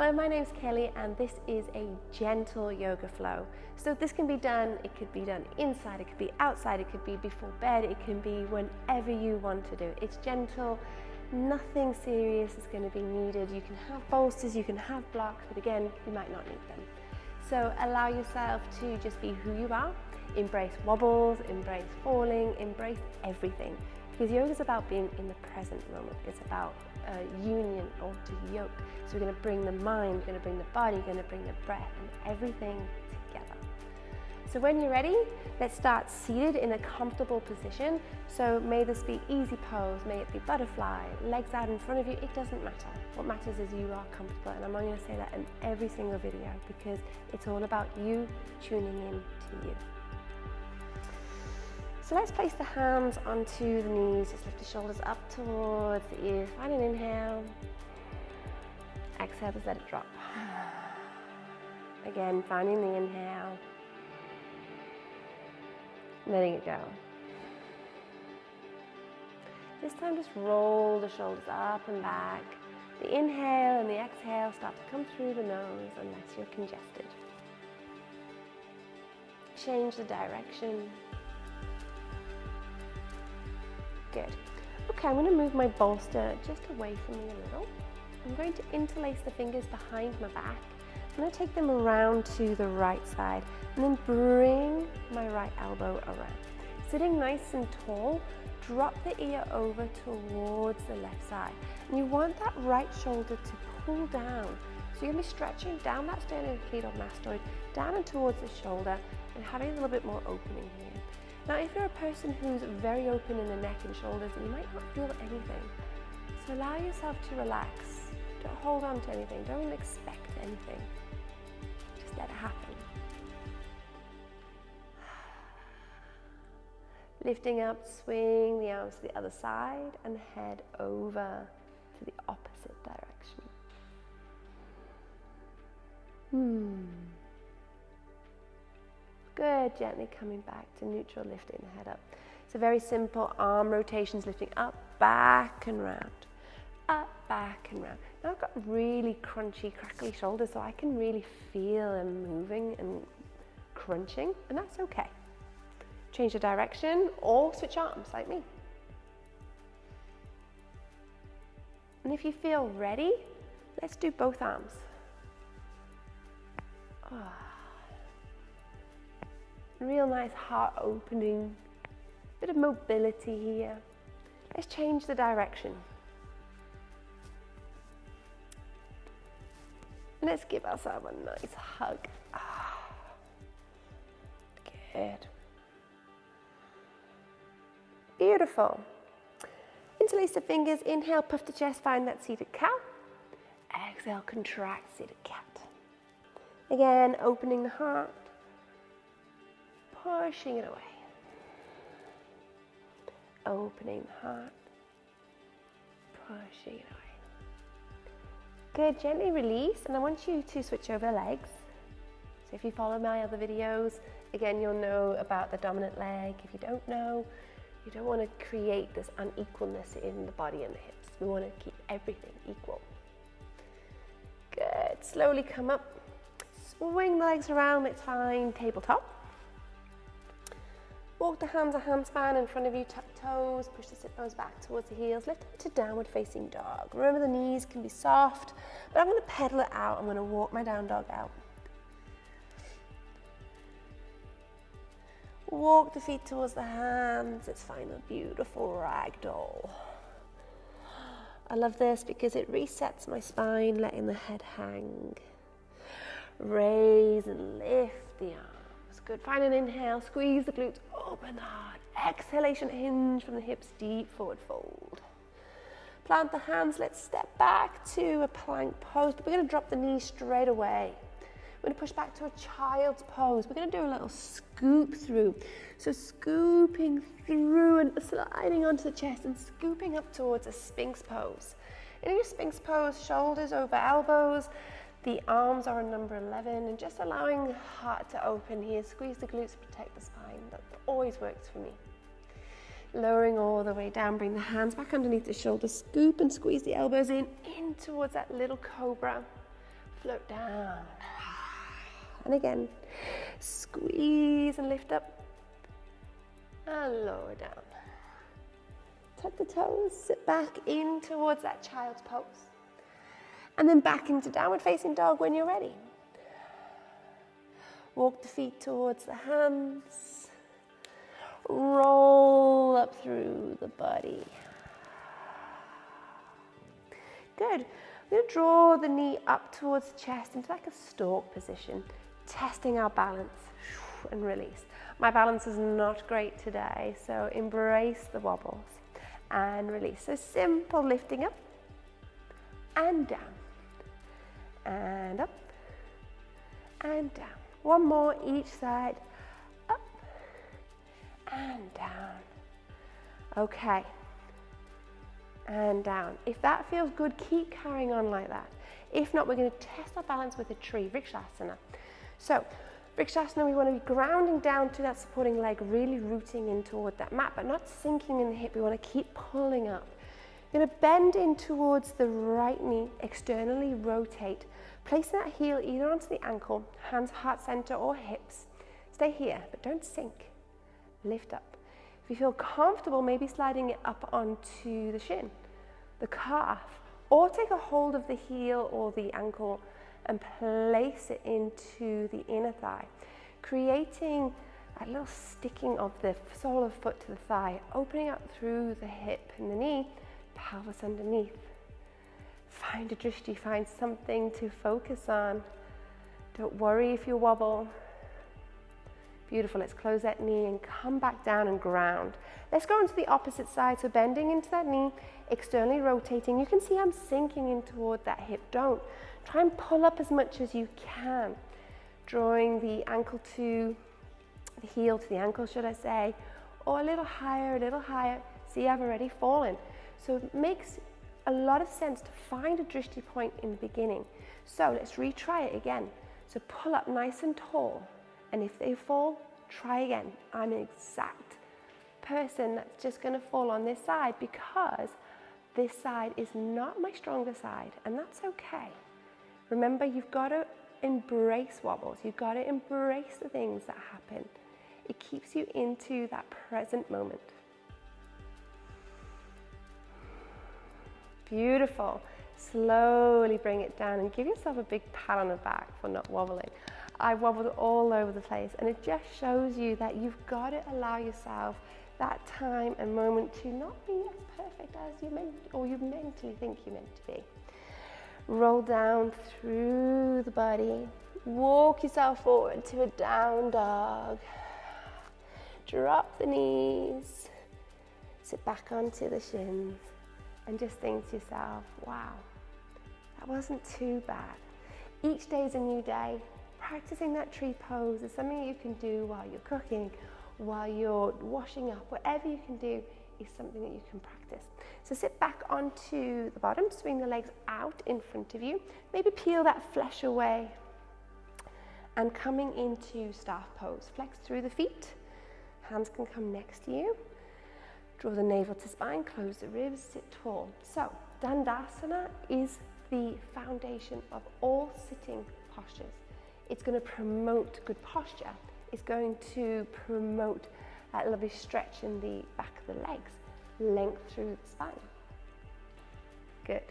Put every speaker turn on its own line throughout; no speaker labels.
Hello, my name's Kelly and this is a gentle yoga flow. So this can be done, it could be done inside, it could be outside, it could be before bed, it can be whenever you want to do it. It's gentle, nothing serious is going to be needed. You can have bolsters, you can have blocks, but again, you might not need them. So allow yourself to just be who you are, embrace wobbles, embrace falling, embrace everything. Because yoga is about being in the present moment. It's about union or to yoke. So we're going to bring the mind, we're going to bring the body, we're going to bring the breath and everything together. So when you're ready, let's start seated in a comfortable position. So may this be easy pose, may it be butterfly, legs out in front of you, it doesn't matter. What matters is you are comfortable, and I'm only going to say that in every single video because it's all about you tuning in to you. So let's place the hands onto the knees, just lift the shoulders up towards the ears. Find an inhale. Exhale, just let it drop. Again, finding the inhale. Letting it go. This time just roll the shoulders up and back. The inhale and the exhale start to come through the nose unless you're congested. Change the direction. Good. Okay, I'm going to move my bolster just away from me a little. I'm going to interlace the fingers behind my back. I'm going to take them around to the right side and then bring my right elbow around. Sitting nice and tall, drop the ear over towards the left side. And you want that right shoulder to pull down. So you're going to be stretching down that sternocleidomastoid, down and towards the shoulder and having a little bit more opening here. Now, if you're a person who's very open in the neck and shoulders, you might not feel anything. So allow yourself to relax. Don't hold on to anything. Don't expect anything. Just let it happen. Lifting up, swing the arms to the other side and head over to the opposite direction. Good, gently coming back to neutral, lifting the head up. So very simple arm rotations, lifting up, back and round. Up, back and round. Now I've got really crunchy, crackly shoulders, so I can really feel them moving and crunching, and that's okay. Change the direction or switch arms like me. And if you feel ready, let's do both arms. Real nice heart opening, bit of mobility here. Let's change the direction. Let's give ourselves a nice hug. Good. Beautiful. Interlace the fingers, inhale, puff the chest, find that seated cow. Exhale, contract, seated cat. Again, opening the heart. Pushing it away. Opening the heart. Pushing it away. Good, gently release, and I want you to switch over legs. So if you follow my other videos, again, you'll know about the dominant leg. If you don't know, you don't want to create this unequalness in the body and the hips. We want to keep everything equal. Good, slowly come up. Swing the legs around, it's fine, tabletop. Walk the hands a handspan in front of you, tuck toes, push the sit bones back towards the heels, lift up to downward facing dog. Remember the knees can be soft, but I'm going to pedal it out. I'm going to walk my down dog out. Walk the feet towards the hands. It's fine, a beautiful ragdoll. I love this because it resets my spine, letting the head hang. Raise and lift the arms. Good. Find an inhale, squeeze the glutes, open the heart. Exhalation, hinge from the hips, deep forward fold. Plant the hands, let's step back to a plank pose, but we're going to drop the knees straight away. We're going to push back to a child's pose. We're going to do a little scoop through. So scooping through and sliding onto the chest and scooping up towards a Sphinx pose. In your Sphinx pose, shoulders over elbows, the arms are on number 11, and just allowing the heart to open here. Squeeze the glutes to protect the spine. That always works for me. Lowering all the way down, bring the hands back underneath the shoulders, scoop and squeeze the elbows in towards that little cobra. float down. And again, squeeze and lift up and lower down. Tuck the toes, sit back in towards that child's pose. And then back into downward facing dog when you're ready. Walk the feet towards the hands. Roll up through the body. Good. We're going to draw the knee up towards the chest into like a stork position, testing our balance and release. My balance is not great today, so embrace the wobbles and release. So simple lifting up and down. And up and down. One more each side, up and down. Okay, and down. If that feels good, keep carrying on like that. If not, we're going to test our balance with a tree, Vrikshasana. So, Vrikshasana, we want to be grounding down to that supporting leg, really rooting in toward that mat, but not sinking in the hip. We want to keep pulling up. You're going to bend in towards the right knee, externally rotate, placing that heel either onto the ankle, hands heart center or hips. Stay here, but don't sink. Lift up. If you feel comfortable, maybe sliding it up onto the shin, the calf, or take a hold of the heel or the ankle and place it into the inner thigh, creating a little sticking of the sole of foot to the thigh, opening up through the hip and the knee, pelvis underneath. Find a drishti, find something to focus on. Don't worry if you wobble. Beautiful, let's close that knee and come back down and ground. Let's go into the opposite side, so bending into that knee, externally rotating. You can see I'm sinking in toward that hip. Don't. Try and pull up as much as you can. Drawing the ankle to the heel, to the ankle, should I say, or a little higher, a little higher. See, I've already fallen. So it makes a lot of sense to find a drishti point in the beginning. So let's retry it again. So pull up nice and tall. And if they fall, try again. I'm an exact person that's just going to fall on this side because this side is not my stronger side, and that's okay. Remember, you've got to embrace wobbles. You've got to embrace the things that happen. It keeps you into that present moment. Beautiful. Slowly bring it down and give yourself a big pat on the back for not wobbling. I wobbled all over the place, and it just shows you that you've got to allow yourself that time and moment to not be as perfect as you meant or you mentally think you're meant to be. Roll down through the body. Walk yourself forward to a down dog. Drop the knees. Sit back onto the shins and just think to yourself, wow, that wasn't too bad. Each day is a new day. Practicing that tree pose is something you can do while you're cooking, while you're washing up. Whatever you can do is something that you can practice. So sit back onto the bottom, swing the legs out in front of you. Maybe peel that flesh away. And coming into staff pose. Flex through the feet. Hands can come next to you. Draw the navel to spine, close the ribs, sit tall. So Dandasana is the foundation of all sitting postures. It's going to promote good posture. It's going to promote that lovely stretch in the back of the legs, length through the spine. Good.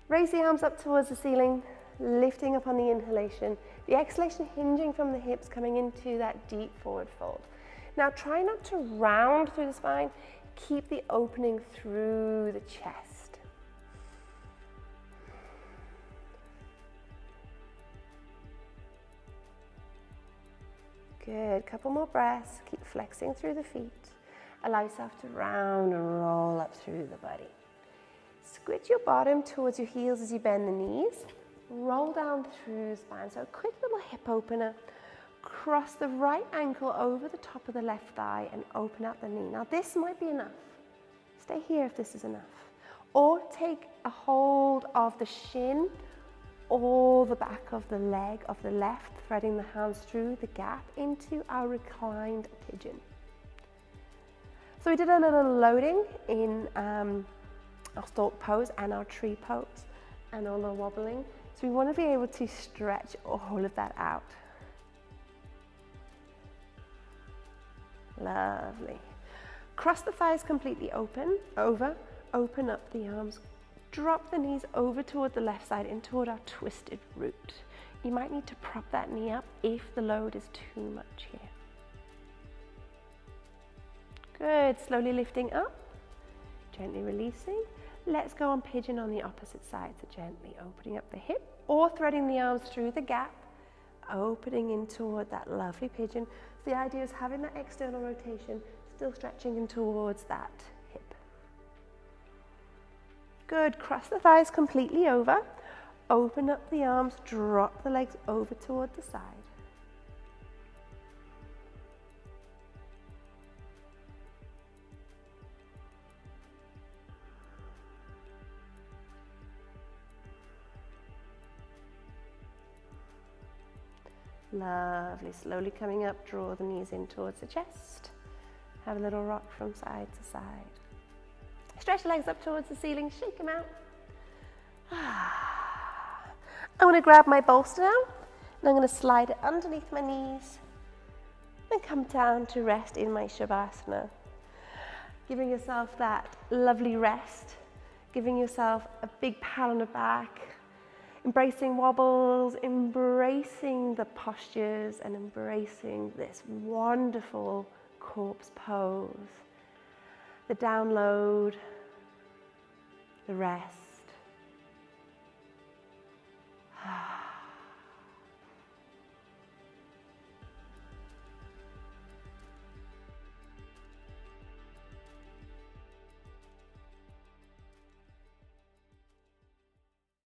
Raise the arms up towards the ceiling, lifting up on the inhalation. The exhalation hinging from the hips, coming into that deep forward fold. Now try not to round through the spine. Keep the opening through the chest. Good, couple more breaths. Keep flexing through the feet. Allow yourself to round and roll up through the body. Squid your bottom towards your heels as you bend the knees. Roll down through the spine. So a quick little hip opener. Cross the right ankle over the top of the left thigh and open up the knee. Now this might be enough. Stay here if this is enough. Or take a hold of the shin or the back of the leg of the left, threading the hands through the gap into our reclined pigeon. So we did a little loading in our stalk pose and our tree pose. and all the wobbling. So we want to be able to stretch all of that out. Lovely. Cross the thighs completely open, open up the arms, drop the knees over toward the left side and toward our twisted root. You might need to prop that knee up if the load is too much here. Good, slowly lifting up, gently releasing. Let's go on pigeon on the opposite side, so gently opening up the hip or threading the arms through the gap, opening in toward that lovely pigeon. So the idea is having that external rotation, still stretching in towards that hip. Good, cross the thighs completely over, open up the arms, drop the legs over toward the side. Lovely, slowly coming up, draw the knees in towards the chest. Have a little rock from side to side. Stretch the legs up towards the ceiling, shake them out. I'm going to grab my bolster now, and I'm going to slide it underneath my knees, and come down to rest in my Shavasana. Giving yourself that lovely rest, giving yourself a big pat on the back, embracing wobbles, embracing the postures, and embracing this wonderful corpse pose. The download, the rest.